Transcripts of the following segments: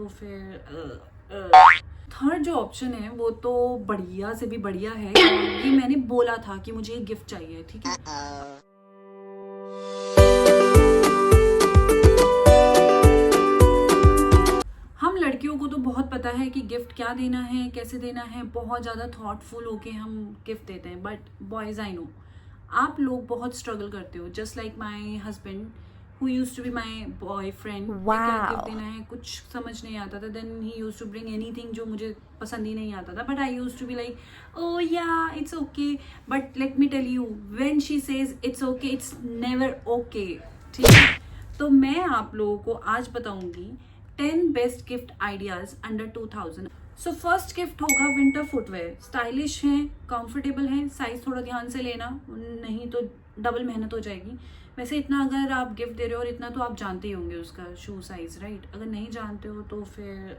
तो फिर थर्ड जो ऑप्शन है वो तो बढ़िया से भी बढ़िया है कि मैंने बोला था कि मुझे एक गिफ्ट चाहिए, ठीक है। हम लड़कियों को तो बहुत पता है कि गिफ्ट क्या देना है, कैसे देना है, बहुत ज़्यादा थॉटफुल होके हम गिफ्ट देते हैं। बट बॉयज़, आई नो आप लोग बहुत स्ट्रगल करते हो, just like my husband who used to be my boyfriend. क्या गिफ्ट देना है कुछ समझ नहीं आता था। Then he used to bring anything जो मुझे पसंद ही नहीं आता था, but I used to be like oh yeah it's okay. But let me tell you, when she says it's okay, it's never okay, ठीक है। तो मैं आप लोगों को आज बताऊंगी 10 best gift ideas under 2000। So first gift होगा विंटर फुटवेयर। स्टाइलिश है, कंफर्टेबल है, साइज थोड़ा ध्यान से लेना, नहीं तो डबल मेहनत हो जाएगी। वैसे इतना अगर आप गिफ्ट दे रहे हो और इतना तो आप जानते ही होंगे उसका शू साइज, राइट। अगर नहीं जानते हो तो फिर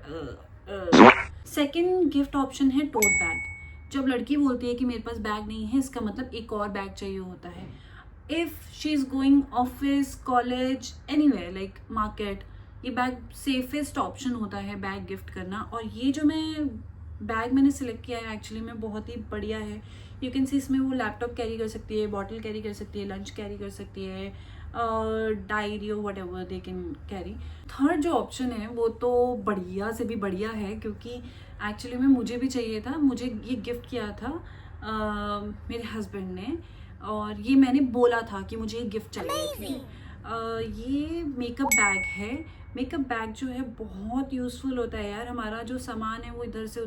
सेकंड गिफ्ट ऑप्शन है टोट बैग। जब लड़की बोलती है कि मेरे पास बैग नहीं है, इसका मतलब एक और बैग चाहिए होता है। If she is going office, college, anywhere like market, ये बैग सेफेस्ट ऑप्शन होता है बैग गिफ्ट करना। और ये जो बैग मैंने सिलेक्ट किया है एक्चुअली में बहुत ही बढ़िया है। यू कैन सी इसमें वो लैपटॉप कैरी कर सकती है, बॉटल कैरी कर सकती है, लंच कैरी कर सकती है, डायरी और what ever they can carry. Third जो ऑप्शन है वो तो बढ़िया से भी बढ़िया है, क्योंकि एक्चुअली में मुझे भी चाहिए था। मुझे ये गिफ्ट किया था मेरे हस्बैंड ने, और ये मैंने बोला था कि मुझे ये गिफ्ट चाहिए, ठीक है। ये मेकअप बैग है। मेकअप बैग जो है बहुत यूज़फुल होता है यार। हमारा जो सामान है वो इधर से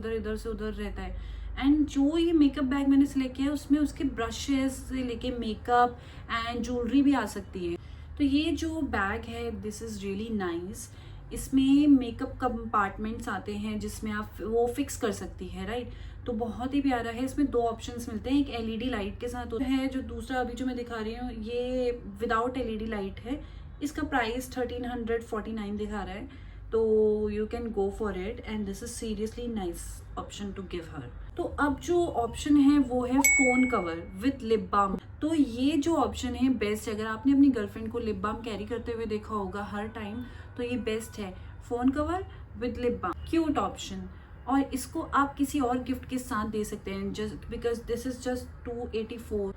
उधर रहता है। एंड जो ये मेकअप बैग मैंने सिलेक्ट किया है उसमें उसके ब्रशेस से लेके मेकअप एंड ज्वेलरी भी आ सकती है। तो ये जो बैग है दिस इज़ रियली नाइस। इसमें मेकअप कंपार्टमेंट्स आते हैं जिसमें आप वो फिक्स कर सकती है, राइट। तो बहुत ही प्यारा है। इसमें दो ऑप्शंस मिलते हैं, एक एलईडी लाइट के साथ है, जो दूसरा अभी जो मैं दिखा रही हूँ ये विदाउट एलईडी लाइट है। इसका प्राइस 1349 दिखा रहा है, तो you can go for it and this is seriously nice option to give her. तो अब जो ऑप्शन है वो है phone cover with lip balm. तो ये जो ऑप्शन है बेस्ट है। अगर आपने अपनी गर्लफ्रेंड को लिप बाम कैरी करते हुए देखा होगा हर टाइम, तो ये बेस्ट है। Phone cover with lip balm, cute option. और इसको आप किसी और गिफ्ट के साथ दे सकते हैं, just because this is just 284।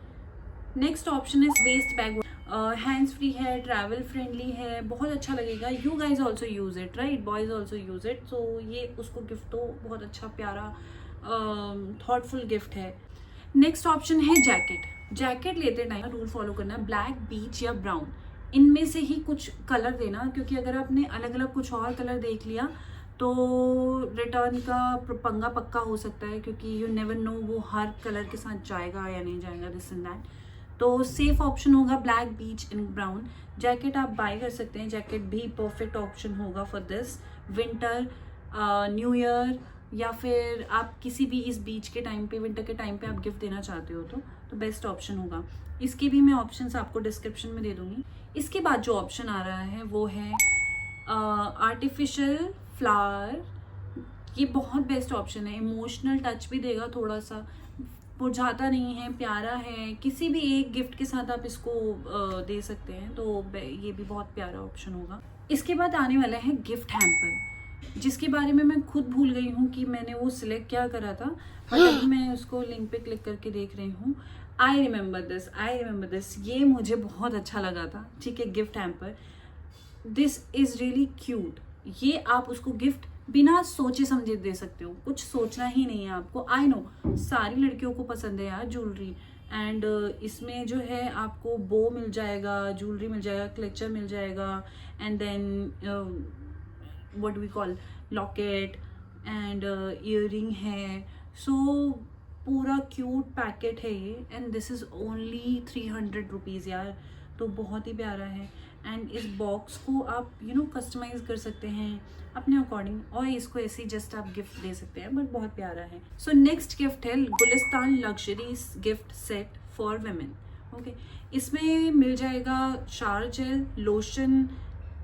Next option है वेस्ट बैग। हैंड्स फ्री है, ट्रैवल फ्रेंडली है, बहुत अच्छा लगेगा। You guys also use it, right, boys also use it. So ये उसको गिफ्ट तो बहुत अच्छा प्यारा थॉटफुल गिफ्ट है। नेक्स्ट ऑप्शन है जैकेट। जैकेट लेते टाइम रूल फॉलो करना, ब्लैक, बीच या ब्राउन, इनमें से ही कुछ कलर देना, क्योंकि अगर आपने अलग अलग कुछ और कलर देख लिया तो रिटर्न का पंगा पक्का हो सकता है, क्योंकि यू नेवर नो वो हर कलर के साथ जाएगा या नहीं जाएगा, दिस एंड दैट। तो सेफ ऑप्शन होगा black, beach and brown. Jacket आप बाय कर सकते हैं, जैकेट भी परफेक्ट ऑप्शन होगा for this winter, new year, या फिर आप किसी भी इस बीच के टाइम पे, विंटर के टाइम पे आप गिफ्ट देना चाहते हो तो बेस्ट ऑप्शन होगा। इसके भी मैं ऑप्शंस आपको डिस्क्रिप्शन में दे दूंगी। इसके बाद जो ऑप्शन आ रहा है वो है आर्टिफिशियल फ्लावर। ये बहुत बेस्ट ऑप्शन है, इमोशनल टच भी देगा, थोड़ा सा मुरझाता नहीं है, प्यारा है। किसी भी एक गिफ्ट के साथ आप इसको दे सकते हैं, तो ये भी बहुत प्यारा ऑप्शन होगा। इसके बाद आने वाला है गिफ्ट हैम्पर, जिसके बारे में मैं खुद भूल गई हूँ कि मैंने वो सिलेक्ट क्या करा था, बट अभी मैं उसको लिंक पे क्लिक करके देख रही हूँ। आई रिमेंबर दिस, ये मुझे बहुत अच्छा लगा था, ठीक है। Gift hamper, this is really cute. ये आप उसको गिफ्ट बिना सोचे समझे दे सकते हो, कुछ सोचना ही नहीं है आपको। आई नो सारी लड़कियों को पसंद है यार ज्वेलरी, एंड इसमें जो है आपको बो मिल जाएगा, ज्वेलरी मिल जाएगा, क्लेचर मिल जाएगा, and then what we call locket and earring है। सो पूरा क्यूट पैकेट है ये, and this is only 300 rupees यार, तो बहुत ही प्यारा है। एंड इस बॉक्स को आप कस्टमाइज कर सकते हैं अपने अकॉर्डिंग, और इसको ऐसे ही जस्ट आप गिफ्ट दे सकते हैं, बट बहुत प्यारा है। सो नेक्स्ट गिफ्ट है Gulistan luxury gift set for women. Okay, इसमें मिल जाएगा shower gel, lotion,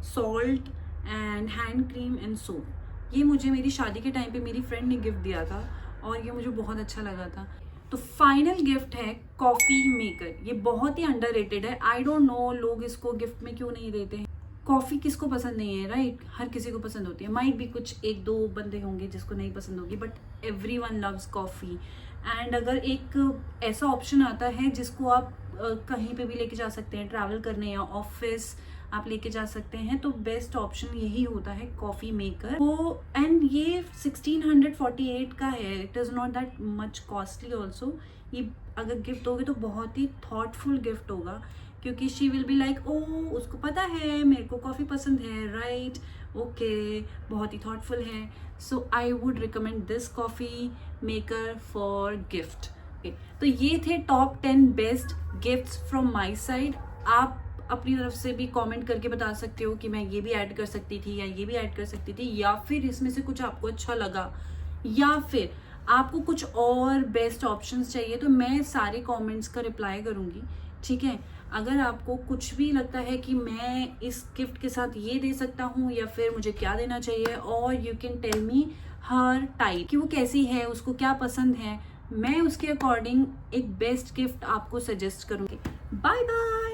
salt and hand cream and soap. ये मुझे मेरी शादी के टाइम पे मेरी फ्रेंड ने गिफ्ट दिया था, और ये मुझे बहुत अच्छा लगा था। तो फाइनल गिफ्ट है कॉफी मेकर। ये बहुत ही अंडररेटेड है, आई डोंट नो लोग इसको गिफ्ट में क्यों नहीं देते हैं। कॉफ़ी किसको पसंद नहीं है, राइट? हर किसी को पसंद होती है। माइट भी कुछ एक दो बंदे होंगे जिसको नहीं पसंद होगी, but everyone loves coffee. And अगर एक ऐसा ऑप्शन आता है जिसको आप कहीं पे भी लेके जा सकते हैं, ट्रैवल करने या ऑफिस आप लेके जा सकते हैं, तो बेस्ट ऑप्शन यही होता है कॉफ़ी मेकर। वो एंड ये 1648 का है, it is not that much costly also. ये अगर गिफ्ट दोगे तो बहुत ही थॉटफुल गिफ्ट होगा, क्योंकि शी विल बी लाइक, ओ उसको पता है मेरे को कॉफ़ी पसंद है, राइट? ओके, बहुत ही थॉटफुल है। So I would recommend this coffee maker for gift. तो ये थे top 10 best gifts from my side. आप अपनी तरफ से भी कमेंट करके बता सकते हो कि मैं ये भी ऐड कर सकती थी या ये भी ऐड कर सकती थी, या फिर इसमें से कुछ आपको अच्छा लगा, या फिर आपको कुछ और बेस्ट ऑप्शंस चाहिए, तो मैं सारे कमेंट्स का रिप्लाई करूँगी, ठीक है? अगर आपको कुछ भी लगता है कि मैं इस गिफ्ट के साथ ये दे सकता हूँ या फिर मुझे क्या देना चाहिए, और you can tell me her type कि वो कैसी है, उसको क्या पसंद है, मैं उसके अकॉर्डिंग एक बेस्ट गिफ्ट आपको सजेस्ट करूँगी। Bye bye.